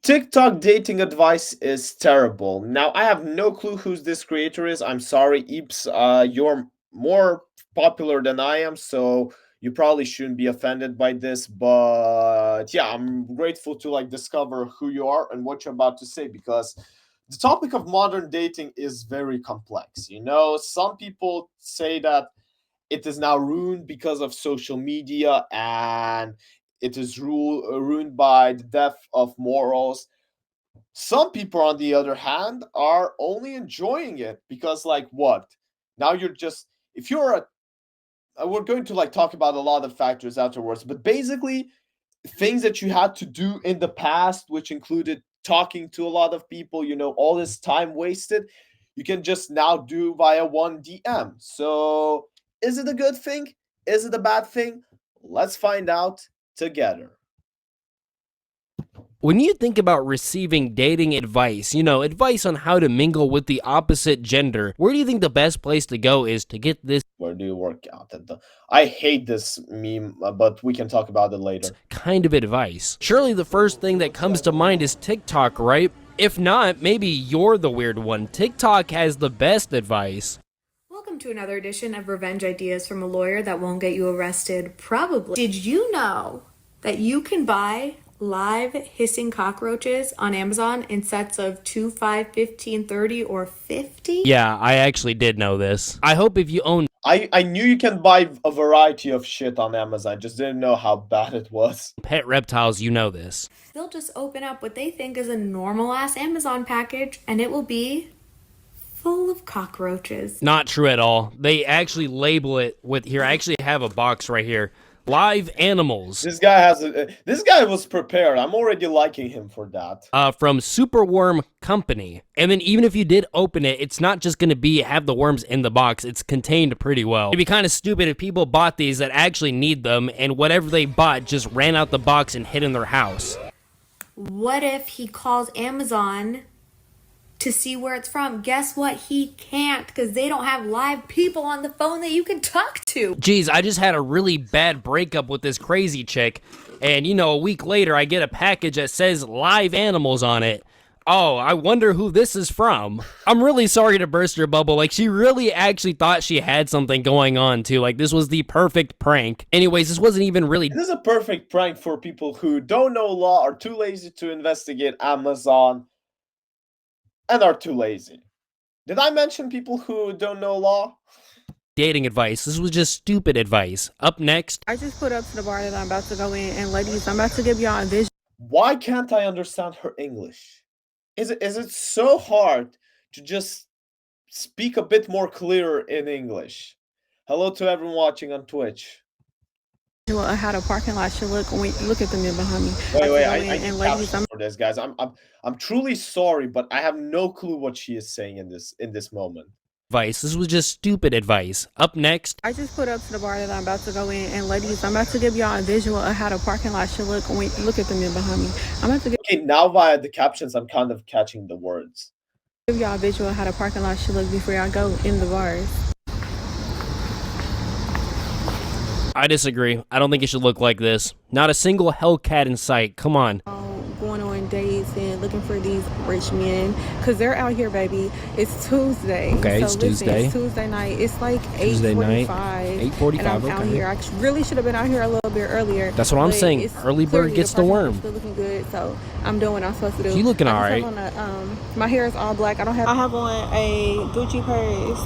TikTok dating advice is terrible. Now, I have no clue who this creator is. I'm sorry, Eeps. You're more popular than I am, so you probably shouldn't be offended by this. But yeah, I'm grateful to like discover who you are and what you're about to say because the topic of modern dating is very complex. Some people say that it is now ruined because of social media and it is ruined by the death of morals. Some people, on the other hand, are only enjoying it because, like, what? Now you're just, if you're we're going to like talk about a lot of factors afterwards, but basically, things that you had to do in the past, which included talking to a lot of people, all this time wasted, you can just now do via one DM. So, is it a good thing? Is it a bad thing? Let's find out together. When you think about receiving dating advice, advice on how to mingle with the opposite gender, where do you think the best place to go is to get this Where do you work out at the? I hate this meme, but we can talk about it later. kind of advice? Surely the first thing that comes to mind is TikTok, right? If not, maybe you're the weird one. TikTok has the best advice. Welcome to another edition of Revenge Ideas from a Lawyer That Won't Get You Arrested, probably. Did you know that you can buy live hissing cockroaches on Amazon in sets of 2, 5, 15, 30, or 50? Yeah, I actually did know this. I hope if you own I knew you can buy a variety of shit on Amazon, just didn't know how bad it was. pet reptiles, you know this. They'll just open up what they think is a normal ass Amazon package and it will be full of cockroaches. Not true at all. They actually label it with, here, I actually have a box right here. Live animals. This guy was prepared. I'm already liking him for that. From Superworm Company. And then even if you did open it, it's not just going to have the worms in the box. It's contained pretty well. It'd be kind of stupid if people bought these that actually need them and whatever they bought just ran out the box and hid in their house. What if he calls Amazon to see where it's from? Guess what? He can't because they don't have live people on the phone that you can talk to. Geez, I just had a really bad breakup with this crazy chick. And, a week later, I get a package that says live animals on it. Oh, I wonder who this is from. I'm really sorry to burst your bubble. Like, she really actually thought she had something going on, too. Like, this was the perfect prank. Anyways, this wasn't even really... This is a perfect prank for people who don't know law, are too lazy to investigate Amazon, and are too lazy. Did I mention people who don't know law? dating advice. This was just stupid advice. Up next... I just put up to the bar that I'm about to go in, and ladies, I'm about to give y'all a vision. Why can't I understand her English? Is it so hard to just speak a bit more clear in English? Hello to everyone watching on Twitch. How the parking lot should look when you look at the men behind me. Wait, I need captions for this, guys. I'm truly sorry, but I have no clue what she is saying in this moment. Advice. This was just stupid advice. Up next... I just put up to the bar that I'm about to go in, and ladies, I'm about to give y'all a visual of how the parking lot should look when you look at the men behind me. I'm about to give... Okay, now via the captions, I'm kind of catching the words. Give y'all a visual of how the parking lot should look before y'all go in the bars. I disagree. I don't think it should look like this. Not a single Hellcat in sight. Come on. Going on dates and looking for these rich men, because they're out here, baby. It's Tuesday. Okay, it's Tuesday. It's Tuesday night. It's like 8:45. 8:45. And I'm out here. I really should have been out here a little bit earlier. That's what I'm saying. Early bird gets the worm. Still looking good, so I'm doing what I'm supposed to do. You looking all right? My hair is all black. I have on a Gucci purse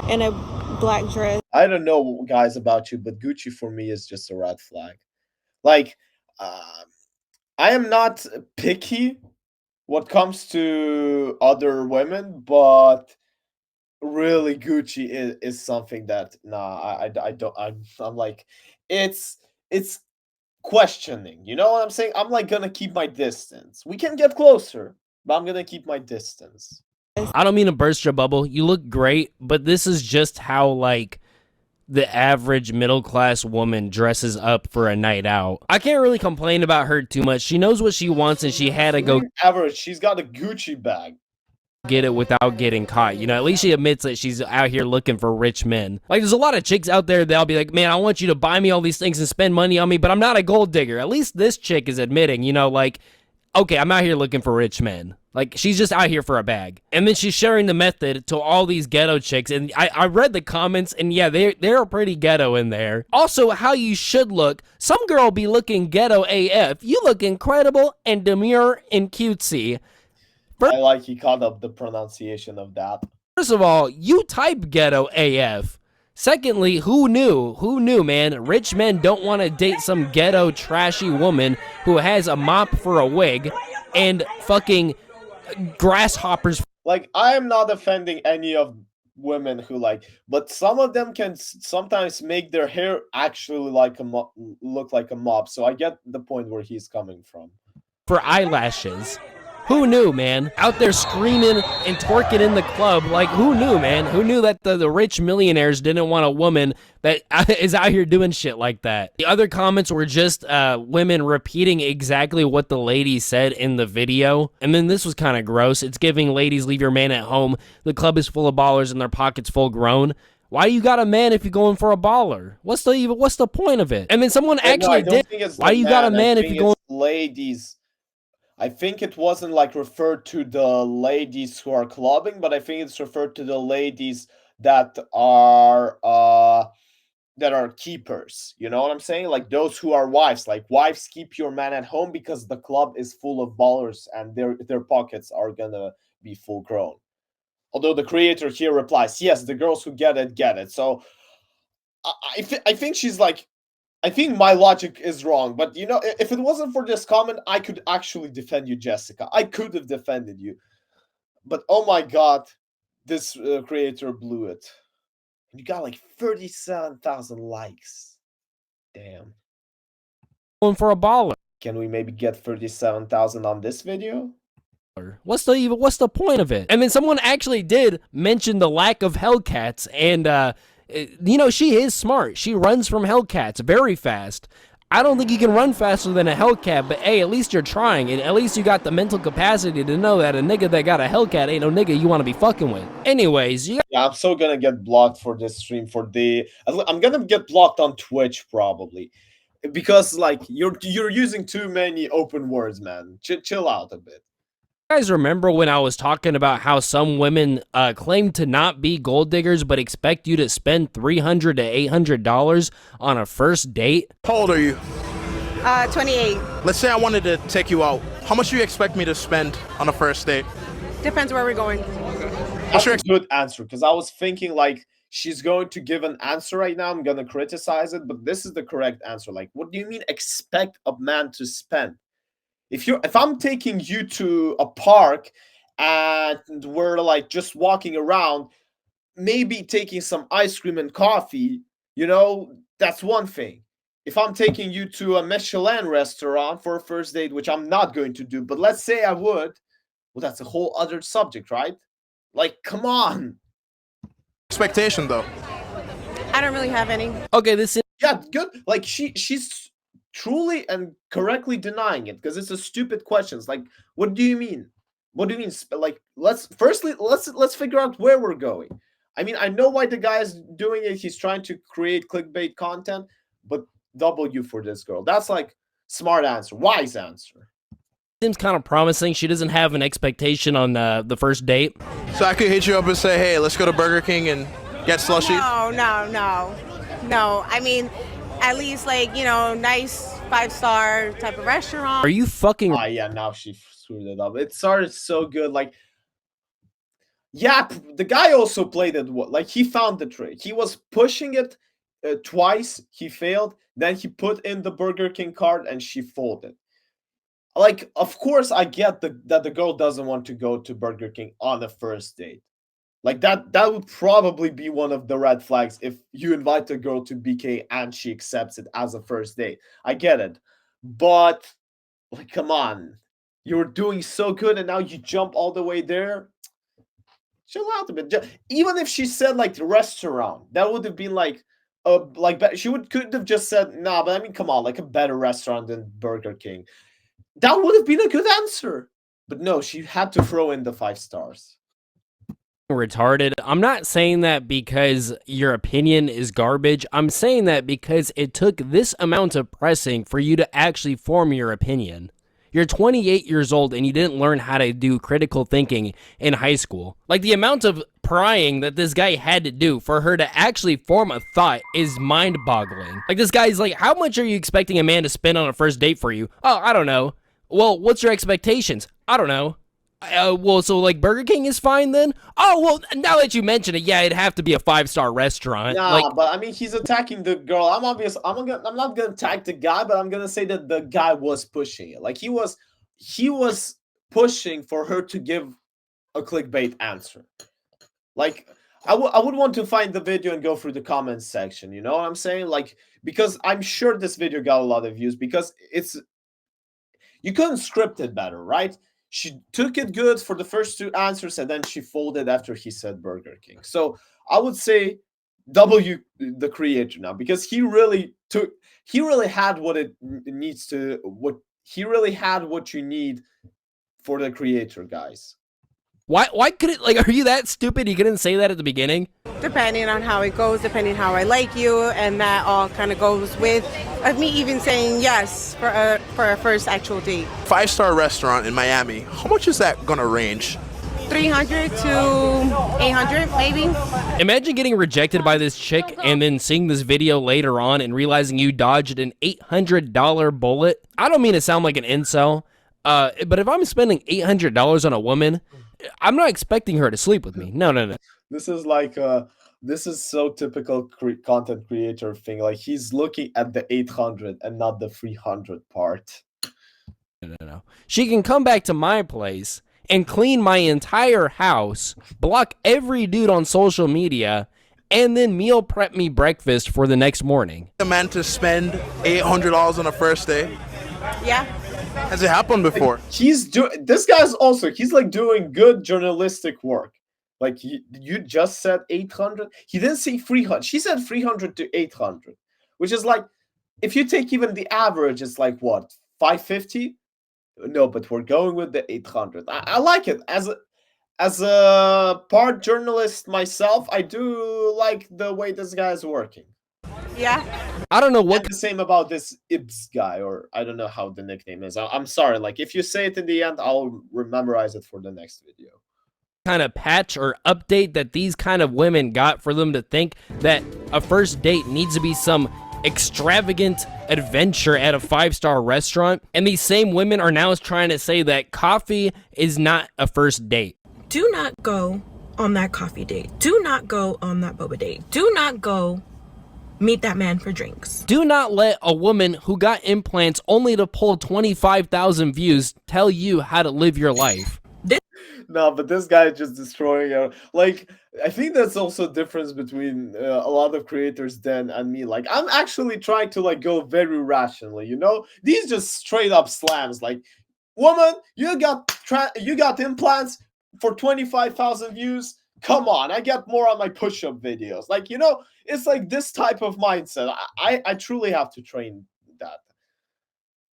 and a black dress. I don't know, guys, about you, but Gucci for me is just a red flag. Like, I am not picky what comes to other women, but really Gucci is something that I don't. I'm like, it's questioning. You know what I'm saying? I'm like gonna keep my distance. We can get closer, but I'm gonna keep my distance. I don't mean to burst your bubble. You look great, but this is just how, like, the average middle-class woman dresses up for a night out. I can't really complain about her too much. She knows what she wants, and she had to go average. She's got a Gucci bag. Get it without getting caught. At least she admits that she's out here looking for rich men. Like, there's a lot of chicks out there that'll be like, man, I want you to buy me all these things and spend money on me, but I'm not a gold digger. At least this chick is admitting, like, okay, I'm out here looking for rich men. Like, she's just out here for a bag. And then she's sharing the method to all these ghetto chicks. And I read the comments, and yeah, they're pretty ghetto in there. Also, how you should look. Some girl be looking ghetto AF. You look incredible and demure and cutesy. I like he caught up the pronunciation of that. First of all, you type ghetto AF. Secondly, who knew? Who knew, man? Rich men don't want to date some ghetto, trashy woman who has a mop for a wig and fucking grasshoppers. Like, I am not offending any of women who like, but some of them can sometimes make their hair actually like look like a mop. So I get the point where he's coming from. For eyelashes. Who knew, man? Out there screaming and twerking in the club. Like, who knew, man? Who knew that the rich millionaires didn't want a woman that is out here doing shit like that? The other comments were just women repeating exactly what the lady said in the video. And then this was kind of gross. It's giving ladies leave your man at home. The club is full of ballers and their pockets full grown. Why you got a man if you're going for a baller? What's the point of it? And then someone actually did. Why you got a man if you're going? Ladies. I think it wasn't like referred to the ladies who are clubbing, but I think it's referred to the ladies that are keepers. You know what I'm saying? Like those who are wives. Like wives keep your man at home because the club is full of ballers and their pockets are gonna be full grown. Although the creator here replies, yes, the girls who get it get it. So I think she's like, I think my logic is wrong, but you know, if it wasn't for this comment, I could actually defend you, Jessica. I could have defended you. But oh my god, this creator blew it. You got like 37,000 likes. Damn. Going for a baller. Can we maybe get 37,000 on this video? What's the point of it? And then someone actually did mention the lack of Hellcats, and you know, she is smart. She runs from Hellcats very fast. I don't think you can run faster than a Hellcat, but hey, at least you're trying, and at least you got the mental capacity to know that a nigga that got a Hellcat ain't no nigga you want to be fucking with. Anyways, yeah, I'm so gonna get blocked for this stream I'm gonna get blocked on Twitch probably. Because like you're using too many open words, man. Chill out a bit. you guys remember when I was talking about how some women claim to not be gold diggers but expect you to spend $300 to $800 on a first date? How old are you? 28. Let's say I wanted to take you out. How much do you expect me to spend on a first date? Depends where we're going. That's a good answer, because I was thinking like she's going to give an answer right now. I'm gonna criticize it, but this is the correct answer. Like, what do you mean expect a man to spend? If I'm taking you to a park and we're like just walking around, maybe taking some ice cream and coffee, you know, that's one thing. If I'm taking you to a Michelin restaurant for a first date, which I'm not going to do, but let's say I would, well, that's a whole other subject, right? Like, come on. Expectation, though. I don't really have any. Okay, this is... Yeah, good. Like, she's truly and correctly denying it, because it's a stupid question. It's like, what do you mean? What do you mean? Like, let's figure out where we're going. I mean, I know why the guy is doing it. He's trying to create clickbait content, but W for this girl. That's like smart answer, wise answer. Seems kind of promising. She doesn't have an expectation on the first date. So I could hit you up and say, hey, let's go to Burger King and get slushy? No. I mean, at least like, you know, nice 5-star type of restaurant. Are you fucking... Oh yeah, now she screwed it up. It started so good. Like, yeah, the guy also played it well. Like, he found the trick. He was pushing it twice. He failed. Then he put in the Burger King card and she folded. Like, of course, I get that the girl doesn't want to go to Burger King on a first date. Like, that would probably be one of the red flags if you invite a girl to BK and she accepts it as a first date. I get it. But, like, come on. You were doing so good and now you jump all the way there. Chill out a bit. Even if she said, like, the restaurant, that would have been, like she could have just said, nah, but I mean, come on, like, a better restaurant than Burger King. That would have been a good answer. But no, she had to throw in the 5 stars. Retarded. I'm not saying that because your opinion is garbage. I'm saying that because it took this amount of pressing for you to actually form your opinion. You're 28 years old and you didn't learn how to do critical thinking in high school. Like, the amount of prying that this guy had to do for her to actually form a thought is mind-boggling. Like, this guy's like, how much are you expecting a man to spend on a first date for you? Oh, I don't know. Well, what's your expectations? I don't know. Well, so like Burger King is fine then? Oh, well, now that you mention it, yeah, it'd have to be a 5-star restaurant. Nah, Like, but I mean, he's attacking the girl. I'm not gonna attack the guy, but I'm gonna say that the guy was pushing it. Like, he was pushing for her to give a clickbait answer. Like, I would want to find the video and go through the comments section. You know what I'm saying? Like, because I'm sure this video got a lot of views because you couldn't script it better, right? She took it good for the first two answers and then she folded after he said Burger King. So I would say W the creator now, because he really had what it needs to, he really had what you need for the creator, guys. why could it, like, are you that stupid you couldn't say that at the beginning? Depending on how it goes, depending how I like you, and that all kind of goes with me even saying yes for a first actual date. 5-star restaurant in Miami. How much is that gonna range? 300 to 800, maybe. Imagine getting rejected by this chick and then seeing this video later on and realizing you dodged an $800 bullet. I don't mean to sound like an incel, but if I'm spending $800 on a woman, I'm not expecting her to sleep with me. No. This is like this is so typical content creator thing. Like, he's looking at the 800 and not the 300 part. No. She can come back to my place and clean my entire house, block every dude on social media, and then meal prep me breakfast for the next morning. A man to spend $800 on a first date? Yeah. Has it happened before? This guy's also, he's like doing good journalistic work. Like, you just said 800. He didn't say 300. She said 300 to 800, which is like, if you take even the average, it's like what, 550? No, but we're going with the 800. I like it. As a part journalist myself, I do like the way this guy is working. Yeah. I don't know what And the same about this Ibs guy, or I don't know how the nickname is. I'm sorry. Like, if you say it in the end, I'll memorize it for the next video. kind of patch or update that these kind of women got for them to think that a first date needs to be some extravagant adventure at a 5-star restaurant. And these same women are now trying to say that coffee is not a first date. Do not go on that coffee date. Do not go on that boba date. Do not go meet that man for drinks. Do not let a woman who got implants only to pull 25,000 views tell you how to live your life. No, but this guy is just destroying her. Like, I think that's also a difference between a lot of creators then and me. Like, I'm actually trying to like go very rationally, you know? These just straight up slams. Like, woman, you got implants for 25,000 views. Come on, I get more on my push-up videos. Like, you know, it's like this type of mindset. I truly have to train that.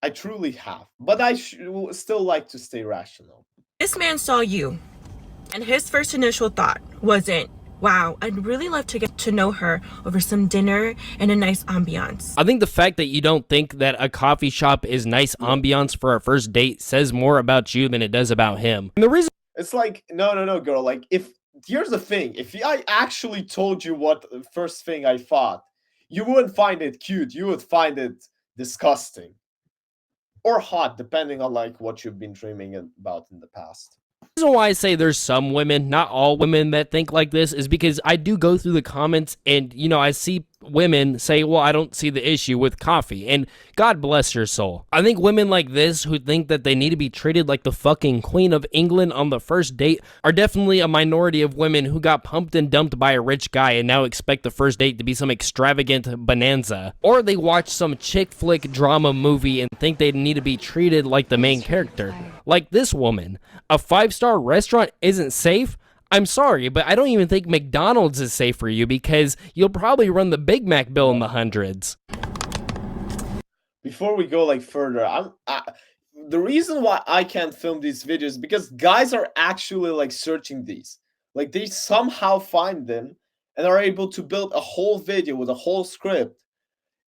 I truly have. But I still like to stay rational. This man saw you, and his first initial thought wasn't, wow, I'd really love to get to know her over some dinner and a nice ambiance. I think the fact that you don't think that a coffee shop is nice ambiance for a first date says more about you than it does about him. And the reason It's like, no, girl. Like, here's the thing. If I actually told you what the first thing I thought, you wouldn't find it cute. You would find it disgusting. Or hot, depending on like what you've been dreaming about in the past. The reason why I say there's some women, not all women, that think like this is because I do go through the comments and, you know, I see women say, well, I don't see the issue with coffee, and God bless your soul. I think women like this who think that they need to be treated like the fucking Queen of England on the first date are definitely a minority of women who got pumped and dumped by a rich guy and now expect the first date to be some extravagant bonanza. Or they watch some chick flick drama movie and think they need to be treated like the main character. Like this woman. A 5-star restaurant isn't safe? I'm sorry, but I don't even think McDonald's is safe for you because you'll probably run the Big Mac bill in the hundreds. Before we go like further, the reason why I can't film these videos is because guys are actually like searching these. Like, they somehow find them and are able to build a whole video with a whole script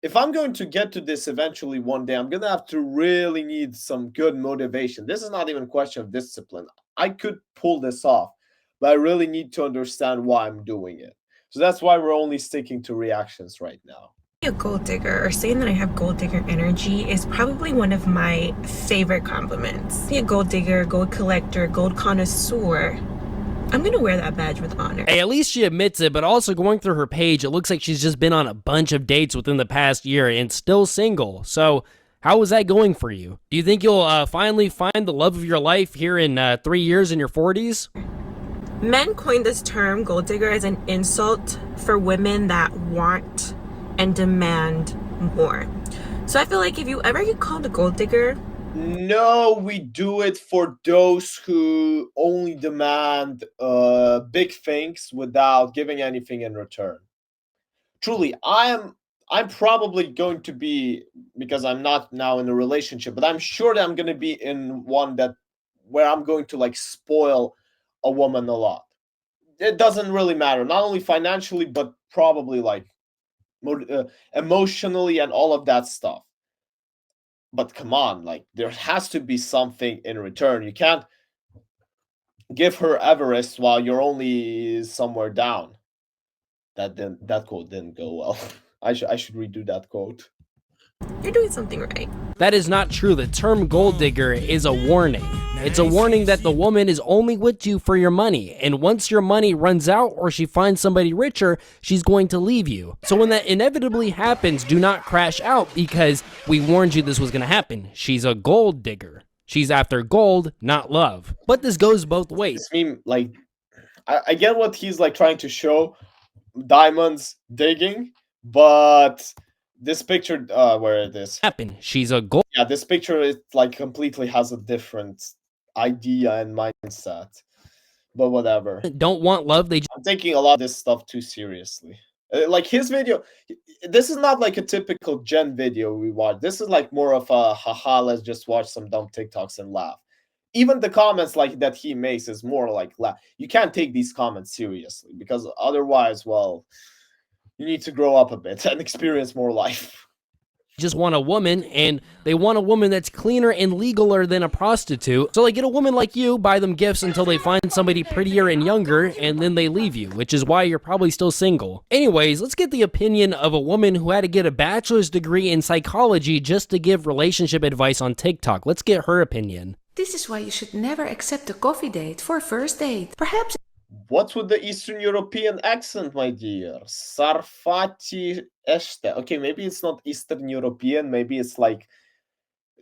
if I'm going to get to this eventually one day, I'm gonna have to really need some good motivation. This is not even a question of discipline. I could pull this off, but I really need to understand why I'm doing it. So that's why we're only sticking to reactions right now. A gold digger, or saying that I have gold digger energy, is probably one of my favorite compliments. Be a gold digger, gold collector, gold connoisseur. I'm gonna wear that badge with honor. Hey, at least she admits it, but also going through her page, it looks like she's just been on a bunch of dates within the past year and still single. So, how is that going for you? Do you think you'll finally find the love of your life here in 3 years in your 40s? Men coined this term, gold digger, as an insult for women that want and demand more. So I feel like if you ever get called a gold digger, No, we do it for those who only demand big things without giving anything in return. Truly, I'm probably going to be, because I'm not now in a relationship, but I'm sure that I'm going to be in one that where I'm going to like spoil a woman a lot. It doesn't really matter, not only financially, but probably like emotionally and all of that stuff. But come on, like there has to be something in return. You can't give her Everest while you're only somewhere down. That quote didn't go well. I should redo that quote. you're doing something right. That is not true. The term gold digger is a warning. It's a warning that the woman is only with you for your money, and once your money runs out or she finds somebody richer, she's going to leave you. So when that inevitably happens, do not crash out because we warned you this was going to happen. She's a gold digger. She's after gold, not love. But this goes both ways. I mean, like, I get what he's like trying to show, diamonds digging, but this picture, where it is, She's a gold. yeah, this picture is like completely has a different idea and mindset. But whatever. Don't want love. I'm taking a lot of this stuff too seriously. Like his video, this is not like a typical Gen video we watch. This is like more of a haha, let's just watch some dumb TikToks and laugh. Even the comments like that he makes is more like laugh. You can't take these comments seriously because otherwise, well, you need to grow up a bit and experience more life. Just want a woman, and they want a woman that's cleaner and legaler than a prostitute. So they get a woman like you, buy them gifts until they find somebody prettier and younger, and then they leave you, which is why you're probably still single. Anyways, let's get the opinion of a woman who had to get a bachelor's degree in psychology just to give relationship advice on TikTok. Let's get her opinion. This is why you should never accept a coffee date for a first date. Perhaps What's with the Eastern European accent, my dear? Sarfati Este. Okay, maybe it's not Eastern European. Maybe it's like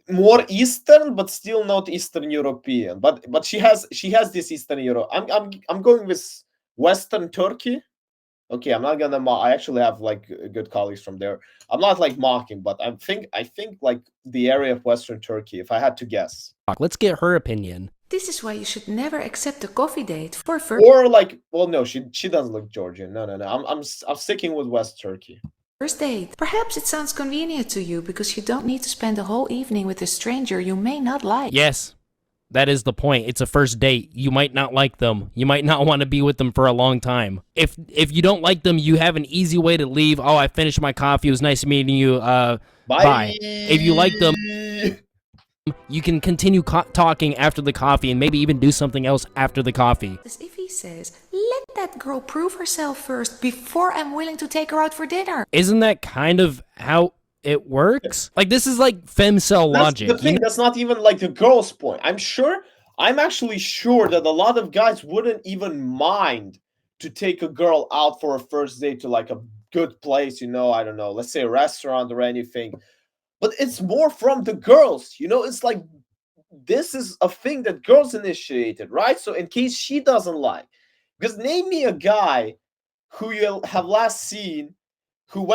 more Eastern, but still not Eastern European. But she has this Eastern Europe. I'm going with Western Turkey. Okay, I'm not gonna mock. I actually have like good colleagues from there. I'm not like mocking, but I think like the area of Western Turkey, if I had to guess. Let's get her opinion. this is why you should never accept a coffee date for a first Or like, well, no, she doesn't look Georgian. No. I'm sticking with West Turkey. date. Perhaps it sounds convenient to you because you don't need to spend the whole evening with a stranger you may not like. Yes, that is the point. It's a first date. You might not like them. You might not want to be with them for a long time. If you don't like them, you have an easy way to leave. Oh, I finished my coffee. It was nice meeting you. Bye. If you like them, you can continue talking after the coffee and maybe even do something else after the coffee. As if he says, let that girl prove herself first before I'm willing to take her out for dinner. Isn't that kind of how it works? Like, this is like femcel logic. The thing, that's not even like the girl's point. I'm actually sure that a lot of guys wouldn't even mind to take a girl out for a first date to like a good place, I don't know, let's say a restaurant or anything. But it's more from the girls, it's like this is a thing that girls initiated, right? So in case she doesn't like, because name me a guy who you have last seen who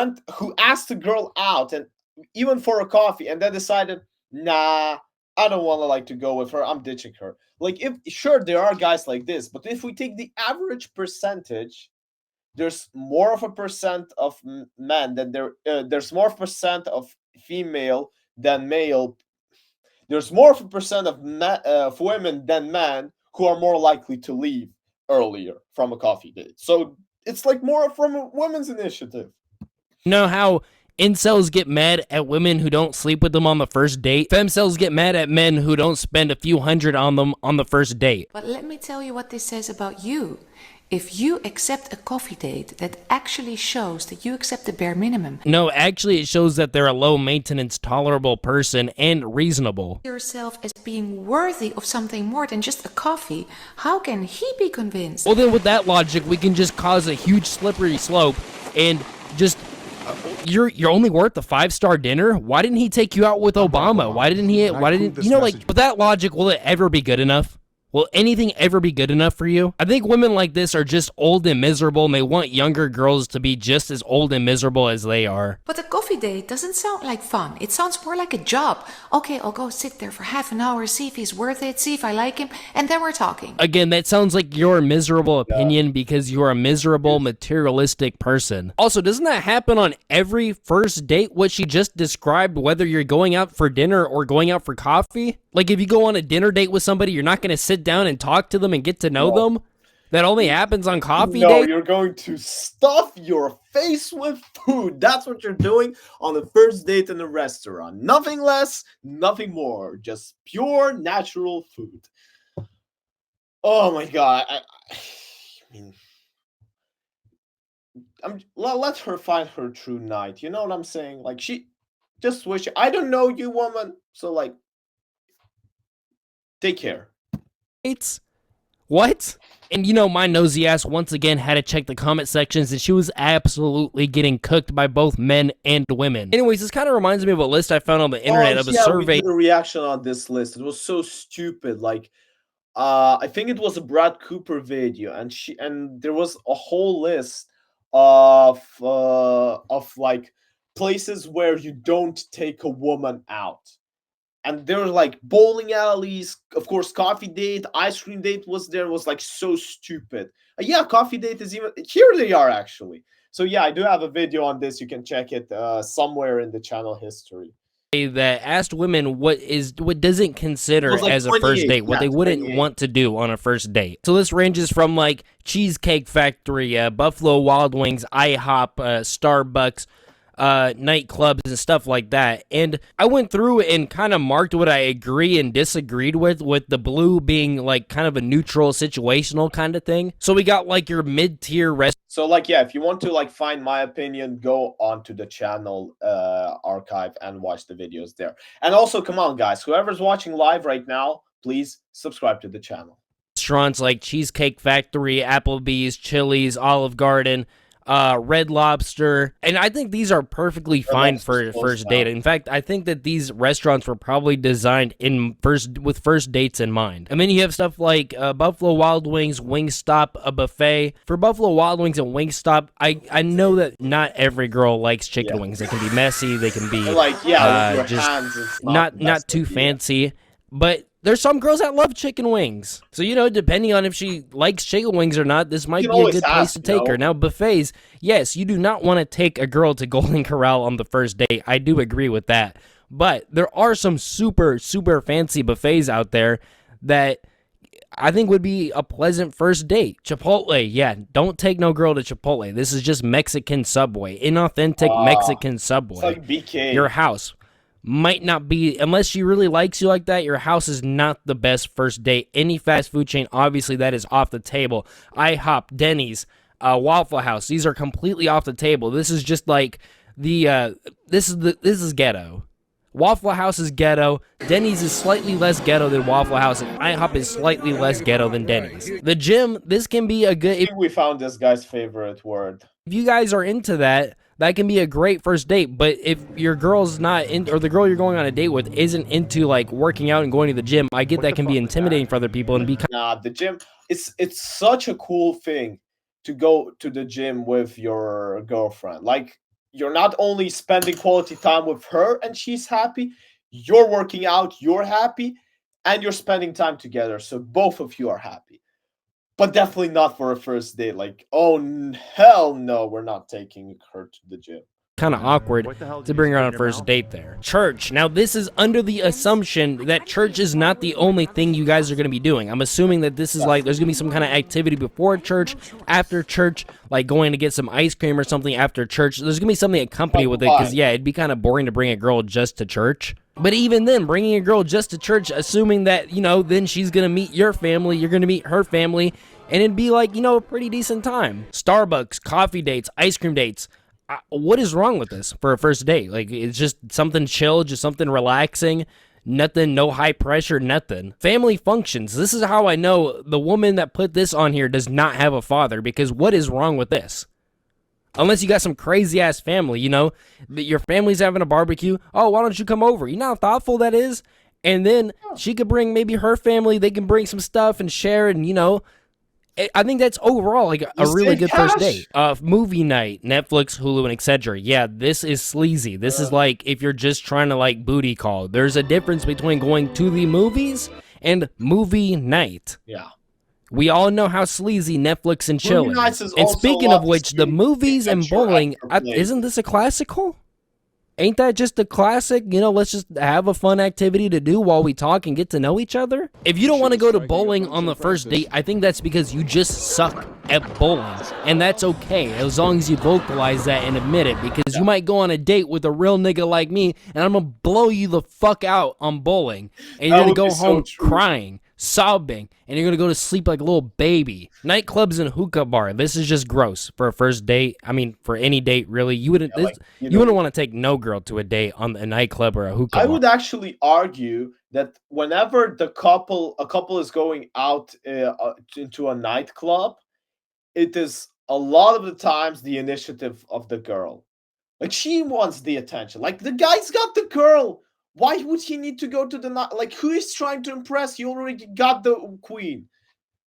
asked a girl out and even for a coffee and then decided, nah, I don't want to go with her. I'm ditching her. Like, sure, there are guys like this, but if we take the average percentage, there's more of a percent of men than there's more percent of female than male. There's more of a percent of women than men who are more likely to leave earlier from a coffee date. So it's like more from a women's initiative. You know how Incels get mad at women who don't sleep with them on the first date. Femcels get mad at men who don't spend a few hundred on them on the first date. But let me tell you what this says about you. If you accept a coffee date, that actually shows that you accept the bare minimum. No, actually it shows that they're a low maintenance, tolerable person and reasonable. Yourself as being worthy of something more than just a coffee, how can he be convinced? Well, then with that logic, we can just cause a huge slippery slope and just you're only worth the 5-star dinner. Why didn't he take you out with Obama? Why didn't with that logic, will it ever be good enough? Will anything ever be good enough for you? I think women like this are just old and miserable, and they want younger girls to be just as old and miserable as they are. But a coffee date doesn't sound like fun. It sounds more like a job. Okay, I'll go sit there for half an hour, see if he's worth it, see if I like him, and then we're talking. Again, that sounds like your miserable opinion because you're a miserable, materialistic person. Also, doesn't that happen on every first date, what she just described, whether you're going out for dinner or going out for coffee? Like, if you go on a dinner date with somebody, you're not going to sit down and talk to them and get to know them? That only happens on coffee dates? No, you're going to stuff your face with food. That's what you're doing on the first date in a restaurant. Nothing less, nothing more. Just pure, natural food. Oh my god. I mean, let her find her true knight. You know what I'm saying? Like, she just wish. I don't know you, woman. So, like, take care. What? And you know, my nosy ass once again had to check the comment sections, and she was absolutely getting cooked by both men and women. Anyways, this kind of reminds me of a list I found on the internet of a survey. We did a reaction on this list. It was so stupid. Like, I think it was a Brad Cooper video, and there was a whole list of like places where you don't take a woman out. And there were like bowling alleys, of course, coffee date, ice cream date was there. It was like so stupid. Yeah, coffee date is even here. They are actually. So yeah, I do have a video on this. You can check it somewhere in the channel history. That asked women what doesn't consider like as a first date, what they wouldn't want to do on a first date. So this ranges from like Cheesecake Factory, Buffalo Wild Wings, IHOP, Starbucks, nightclubs and stuff like that. And I went through and kind of marked what I agree and disagreed with the blue being like kind of a neutral situational kind of thing. So we got like your mid-tier So like, yeah, if you want to like find my opinion, go onto the channel archive and watch the videos there. And also, come on guys, whoever's watching live right now, please subscribe to the channel. Restaurants like Cheesecake Factory, Applebee's, Chili's, Olive Garden, Red Lobster, and I think these are perfectly fine for a first date. In fact, I think that these restaurants were probably designed with first dates in mind. And then you have stuff like Buffalo Wild Wings, Wingstop, a buffet. For Buffalo Wild Wings and Wingstop, I know that not every girl likes chicken wings. They can be messy, they can be like just not too fancy, but there's some girls that love chicken wings. So, you know, depending on if she likes chicken wings or not, this might be a good place to take her. Now, buffets, yes, you do not want to take a girl to Golden Corral on the first date. I do agree with that. But there are some super, super fancy buffets out there that I think would be a pleasant first date. Chipotle, yeah, don't take no girl to Chipotle. This is just Mexican Subway, inauthentic Mexican Subway. It's like BK. Your house might not be, unless she really likes you like that, your house is not the best first date. Any fast food chain, obviously, that is off the table. IHOP, Denny's, Waffle House, these are completely off the table. This is just like this is ghetto. Waffle House is ghetto. Denny's is slightly less ghetto than Waffle House, and IHOP is slightly less ghetto than Denny's. The gym, this can be a good. I think we found this guy's favorite word. If you guys are into that, that can be a great first date. But if your girl's not in, or the girl you're going on a date with isn't into like working out and going to the gym, I get that can be intimidating for other people and be. Nah, the gym. It's such a cool thing to go to the gym with your girlfriend. Like, you're not only spending quality time with her and she's happy, you're working out, you're happy, and you're spending time together. So both of you are happy. But definitely not for a first date. Like, oh, hell no, we're not taking her to the gym. kind of awkward to bring her on a first date there. Church. Now, this is under the assumption that church is not the only thing you guys are going to be doing. I'm assuming that this is like, there's going to be some kind of activity before church, after church, like going to get some ice cream or something after church. There's going to be something accompanied with it, because, yeah, it'd be kind of boring to bring a girl just to church. But even then, bringing a girl just to church, assuming that, you know, then she's going to meet your family, you're going to meet her family, and it'd be like, you know, a pretty decent time. Starbucks, coffee dates, ice cream dates. What is wrong with this for a first date? Like, it's just something chill, just something relaxing, nothing, no high pressure, nothing. Family functions. This is how I know the woman that put this on here does not have a father, because what is wrong with this? Unless you got some crazy ass family, you know, your family's having a barbecue. Oh, why don't you come over? You know how thoughtful that is? And then she could bring maybe her family, they can bring some stuff and share, and, you know, I think that's overall like a really good first date. Movie night, Netflix, Hulu, and etc. Yeah, this is sleazy. This is like if you're just trying to like booty call. There's a difference between going to the movies and movie night. Yeah. We all know how sleazy Netflix and chill is. And also speaking a of lot which, the movies and adventure bowling, after isn't this a classical? Ain't that just a classic? You know, let's just have a fun activity to do while we talk and get to know each other. If you don't want to go to bowling on the first date, I think that's because you just suck at bowling. And that's okay, as long as you vocalize that and admit it. Because you might go on a date with a real nigga like me, and I'm gonna blow you the fuck out on bowling. And you're gonna go home crying, sobbing, and you're gonna go to sleep like a little baby. Nightclubs and hookah bar. This is just gross for a first date. I mean, for any date, really. You wouldn't. You wouldn't want to take no girl to a date on a nightclub or a hookah bar. I would actually argue that whenever a couple is going out into a nightclub, it is a lot of the times the initiative of the girl. Like, she wants the attention. Like, the guy's got the girl. Why would he need to go to the night? Like, who is trying to impress? He already got the queen.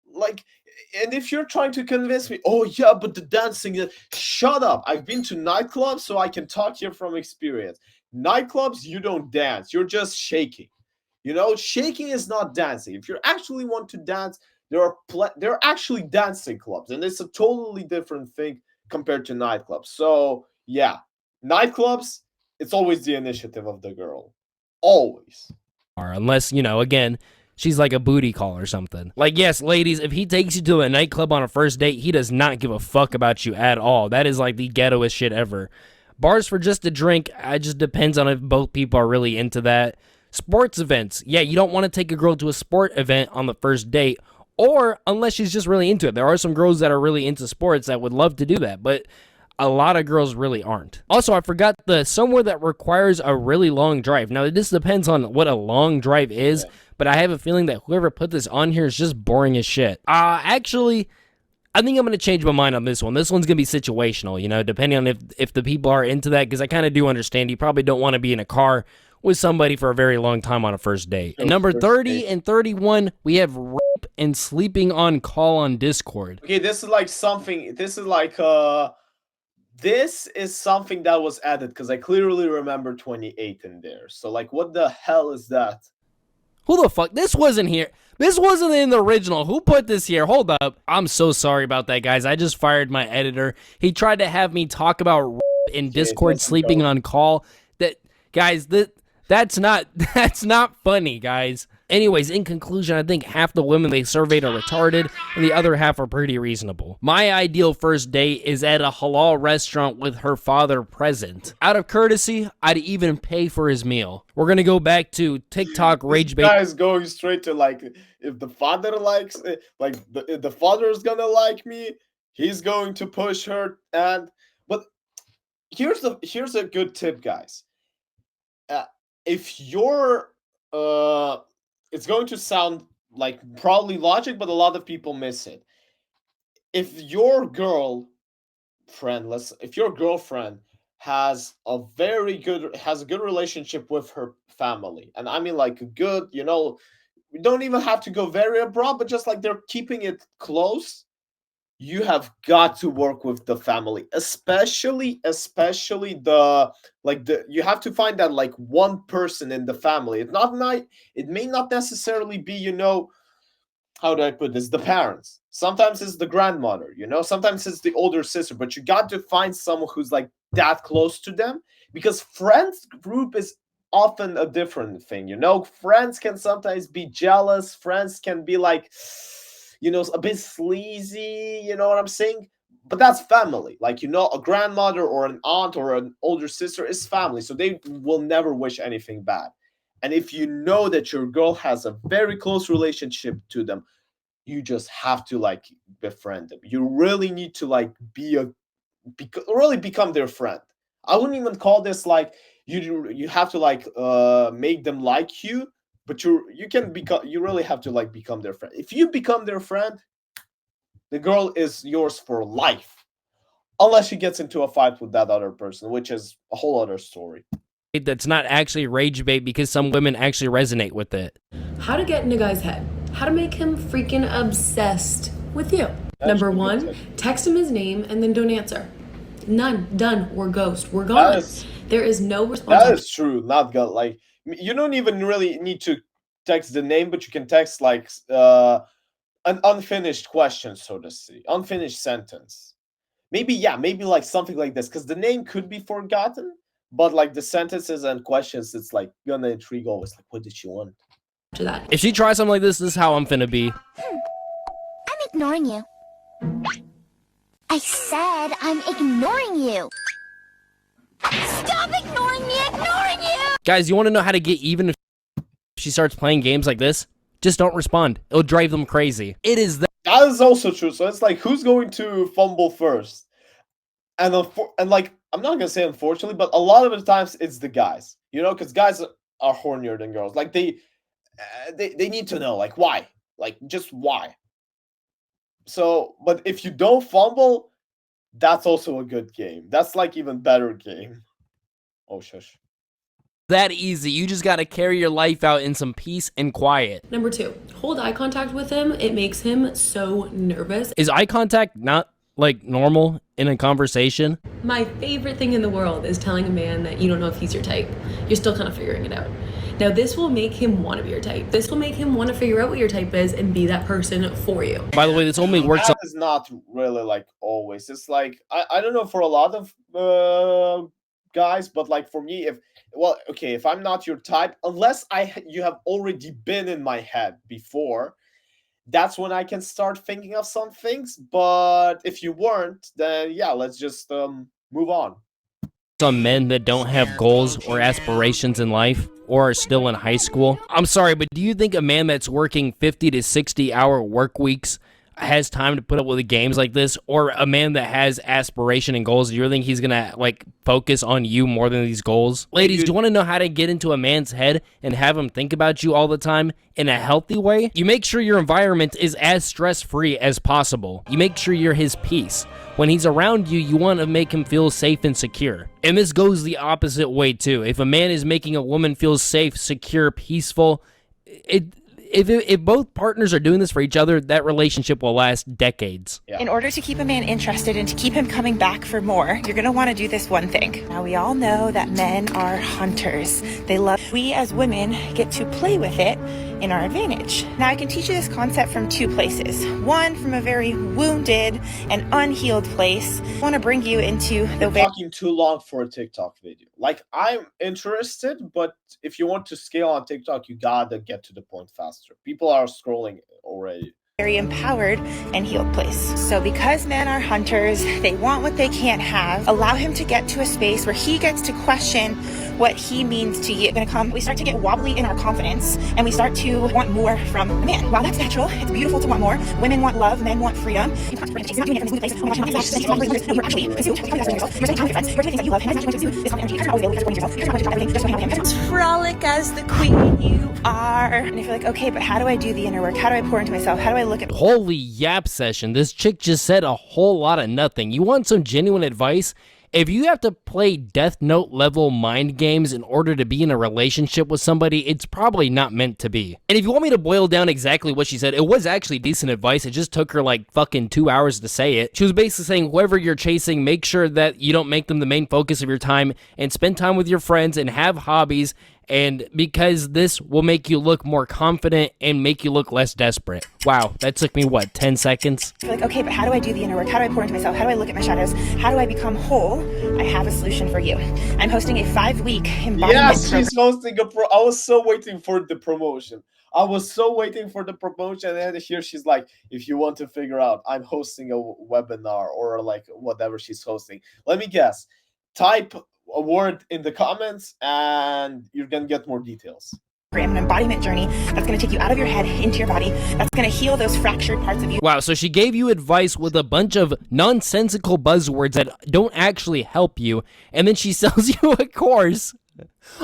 Like, and if you're trying to convince me, oh yeah, but the dancing, shut up. I've been to nightclubs, so I can talk here from experience. Nightclubs, you don't dance. You're just shaking. You know, shaking is not dancing. If you actually want to dance, there are actually dancing clubs, and it's a totally different thing compared to nightclubs. So yeah, nightclubs, it's always the initiative of the girl. Always. Unless, you know, again, she's like a booty call or something. Like, yes, ladies, if he takes you to a nightclub on a first date, he does not give a fuck about you at all. That is like the ghettoest shit ever. Bars for just a drink, it just depends on if both people are really into that. Sports events. Yeah, you don't want to take a girl to a sport event on the first date, or unless she's just really into it. There are some girls that are really into sports that would love to do that, but a lot of girls really aren't. Also, I forgot the somewhere that requires a really long drive. Now, this depends on what a long drive is, but I have a feeling that whoever put this on here is just boring as shit. Actually, I think I'm going to change my mind on this one. This one's going to be situational, you know, depending on if the people are into that, because I kind of do understand you probably don't want to be in a car with somebody for a very long time on a first date. And number 30 and 31, we have rape and sleeping on call on Discord. Okay, this is like something, this is something that was added, because I clearly remember 28 in there. So, like, what the hell is that? Who the fuck? This wasn't here. This wasn't in the original. Who put this here? Hold up. I'm so sorry about that, guys. I just fired my editor. He tried to have me talk about rape in Discord sleeping on call. That's not funny, guys. Anyways, in conclusion, I think half the women they surveyed are retarded, and the other half are pretty reasonable. My ideal first date is at a halal restaurant with her father present. Out of courtesy, I'd even pay for his meal. We're gonna go back to TikTok rage bait. This guy is going straight to, like, if the father likes it, like, if the father is gonna like me, he's going to push her. But here's a good tip, guys. If you're it's going to sound like probably logic, but a lot of people miss it. If your girlfriend has a good relationship with her family, and I mean like a good, you know, we don't even have to go very abroad, but just like they're keeping it close, you have got to work with the family, especially you have to find that like one person in the family. It may not necessarily be, you know, how do I put this, the parents. Sometimes it's the grandmother, you know, sometimes it's the older sister, but you got to find someone who's like that close to them, because friends group is often a different thing. Friends can sometimes be jealous, friends can be like, a bit sleazy, you know what I'm saying? But that's family. Like, a grandmother or an aunt or an older sister is family, so they will never wish anything bad. And if you know that your girl has a very close relationship to them, you just have to like befriend them. You really need to like really become their friend. I wouldn't even call this like you have to like make them like you, but you really have to like become their friend. If you become their friend, the girl is yours for life, unless she gets into a fight with that other person, which is a whole other story. That's not actually rage bait, because some women actually resonate with it. How to get in a guy's head. How to make him freaking obsessed with you. Number one, text him his name and then don't answer. None. Done. We're ghost. We're gone. There is no response. That is true. Not good. Like, you don't even really need to text the name, but you can text like an unfinished question, so to say, unfinished sentence. Maybe like something like this, because the name could be forgotten, but like the sentences and questions, it's like gonna intrigue always. Like, what did she want? To that. If she tries something like this is how I'm finna be. I'm ignoring you. I said I'm ignoring you. Stop ignoring me, ignoring you! Guys, you want to know how to get even if she starts playing games like this? Just don't respond. It'll drive them crazy. It is that. That is also true. So it's like, who's going to fumble first? And like, I'm not gonna say unfortunately, but a lot of the times it's the guys. Because guys are hornier than girls. Like they need to know, like, why, like, just why. So, but if you don't fumble, that's also a good game. That's like even better game. Oh, shush. That easy. You just gotta carry your life out in some peace and quiet. Number two, hold eye contact with him. It makes him so nervous. Is eye contact not like normal in a conversation? My favorite thing in the world is telling a man that you don't know if he's your type. You're still kind of figuring it out. Now, this will make him want to be your type. This will make him want to figure out what your type is and be that person for you. By the way, this only works. That is not really like always. It's like, I don't know for a lot of guys, but like for me, if I'm not your type, unless you have already been in my head before, that's when I can start thinking of some things. But if you weren't, then yeah, let's just move on. Some men that don't have goals or aspirations in life or are still in high school. I'm sorry, but do you think a man that's working 50 to 60 hour work weeks has time to put up with games like this? Or a man that has aspiration and goals, do you think he's gonna like focus on you more than these goals? Ladies, do you want to know how to get into a man's head and have him think about you all the time in a healthy way? You make sure your environment is as stress-free as possible. You make sure you're his peace. When he's around you, you want to make him feel safe and secure. And this goes the opposite way too. If a man is making a woman feel safe, secure, peaceful, if both partners are doing this for each other, that relationship will last decades. Yeah. In order to keep a man interested and to keep him coming back for more, you're going to want to do this one thing. Now, we all know that men are hunters. We as women get to play with it in our advantage. Now, I can teach you this concept from two places. One, from a very wounded and unhealed place. I want to bring you into the talking too long for a TikTok video. Like, I'm interested, but if you want to scale on TikTok, you gotta get to the point faster. People are scrolling already. Very empowered and healed place. So because men are hunters, they want what they can't have. Allow him to get to a space where he gets to question what he means to you. We start to get wobbly in our confidence and we start to want more from a man. While that's natural, it's beautiful to want more. Women want love, men want freedom. You're not doing it from a place. You're actually consumed. You're spending time with your friends. You're doing things that you love. Him and you do. This energy. You're always available. You're just everything. Just him. Just frolic as the queen you are. And if you're like, okay, but how do I do the inner work? How do I pour into myself? How do I look at... Holy yap session. This chick just said a whole lot of nothing. You want some genuine advice? If you have to play Death Note level mind games in order to be in a relationship with somebody, it's probably not meant to be. And if you want me to boil down exactly what she said, it was actually decent advice. It just took her like fucking 2 hours to say it. She was basically saying whoever you're chasing, make sure that you don't make them the main focus of your time and spend time with your friends and have hobbies and because this will make you look more confident and make you look less desperate. Wow, that took me, what, 10 seconds? You're like, okay, but how do I do the inner work? How do I pour into myself? How do I look at my shadows? How do I become whole? I have a solution for you. I'm hosting a 5-week embodiment Yes, she's hosting a I was so waiting for the promotion. I was so waiting for the promotion, and here she's like, if you want to figure out, I'm hosting a webinar or like whatever she's hosting. Let me guess. Type a word in the comments and you're gonna get more details. An embodiment journey that's going to take you out of your head into your body, that's going to heal those fractured parts of you. Wow, so she gave you advice with a bunch of nonsensical buzzwords that don't actually help you, and then she sells you a course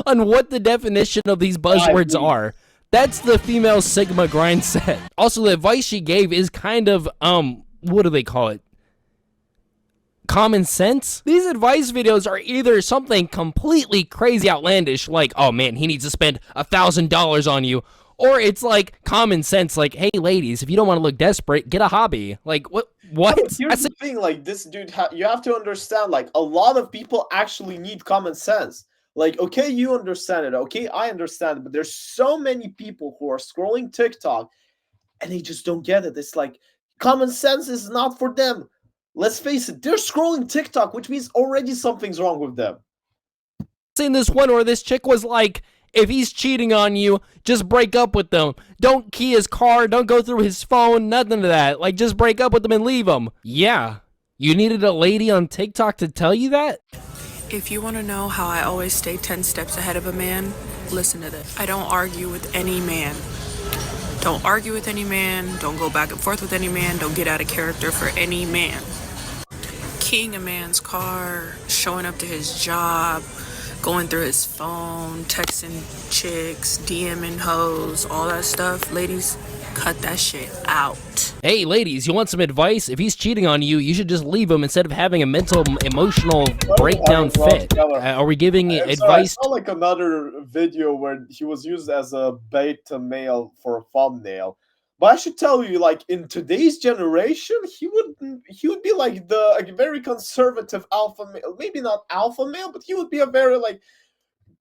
on what the definition of these buzzwords are. That's the female Sigma grind set. Also, the advice she gave is kind of, what do they call it? Common sense? These advice videos are either something completely crazy outlandish, like, oh man, he needs to spend $1,000 on you, or it's like common sense, like, hey ladies, if you don't want to look desperate, get a hobby. Like, what? Here's the thing, like, this dude, you have to understand, like, a lot of people actually need common sense. Like, okay, you understand it, okay, I understand it, but there's so many people who are scrolling TikTok and they just don't get it. It's like, common sense is not for them. Let's face it, they're scrolling TikTok, which means already something's wrong with them. In this one where this chick was like, if he's cheating on you, just break up with them. Don't key his car, don't go through his phone, nothing of that. Like, just break up with him and leave him. Yeah, you needed a lady on TikTok to tell you that? If you want to know how I always stay 10 steps ahead of a man, listen to this. I don't argue with any man. Don't argue with any man. Don't go back and forth with any man. Don't get out of character for any man. Keying a man's car, showing up to his job, going through his phone, texting chicks, DMing hoes, all that stuff. Ladies, cut that shit out. Hey ladies, you want some advice? If he's cheating on you, you should just leave him instead of having a mental, emotional breakdown fit. Are we giving advice? I saw like another video where he was used as a beta male for a thumbnail. But I should tell you, like, in today's generation, he would be like a very conservative alpha male. Maybe not alpha male, but he would be a very like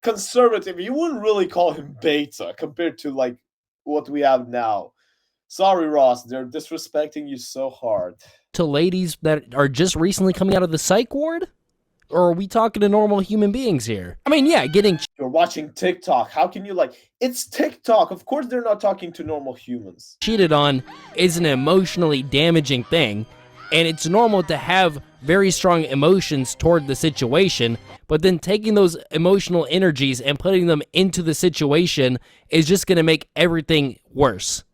conservative. You wouldn't really call him beta compared to like what we have now. Sorry, Ross, they're disrespecting you so hard. To ladies that are just recently coming out of the psych ward? Or are we talking to normal human beings here? I mean, yeah, You're watching TikTok. How can you like... It's TikTok. Of course they're not talking to normal humans. Cheated on is an emotionally damaging thing, and it's normal to have very strong emotions toward the situation, but then taking those emotional energies and putting them into the situation is just going to make everything worse.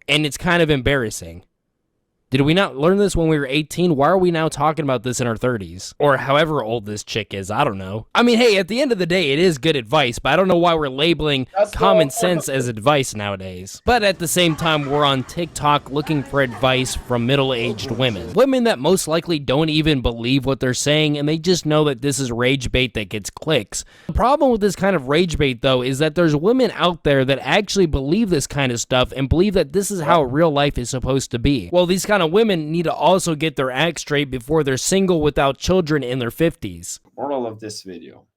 And it's kind of embarrassing. Did we not learn this when we were 18? Why are we now talking about this in our 30s? Or however old this chick is, I don't know. I mean, hey, at the end of the day, it is good advice, but I don't know why we're labeling common sense as advice nowadays. But at the same time, we're on TikTok looking for advice from middle-aged women. Women that most likely don't even believe what they're saying, and they just know that this is rage bait that gets clicks. The problem with this kind of rage bait, though, is that there's women out there that actually believe this kind of stuff and believe that this is how real life is supposed to be. Well, these kind of women need to also get their act straight before they're single without children in their 50s. Moral of this video: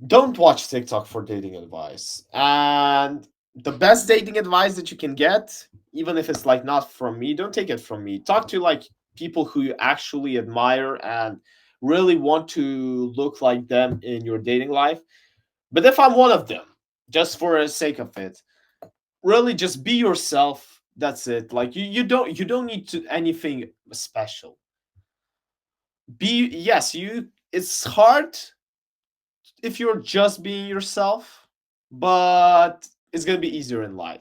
don't watch TikTok for dating advice. And the best dating advice that you can get, even if it's like not from me, don't take it from me. Talk to like people who you actually admire and really want to look like them in your dating life. But if I'm one of them, just for the sake of it, really just be yourself. That's it. Like you don't need to anything special. It's hard if you're just being yourself, but it's gonna be easier in life.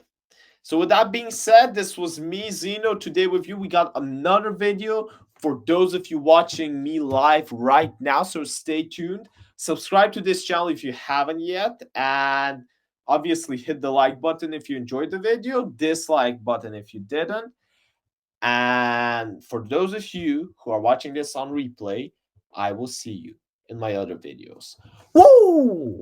So with that being said, this was me, Zyno, today with you. We got another video for those of you watching me live right now, so stay tuned. Subscribe to this channel if you haven't yet, and obviously hit the like button if you enjoyed the video, dislike button if you didn't. And for those of you who are watching this on replay, I will see you in my other videos. Woo!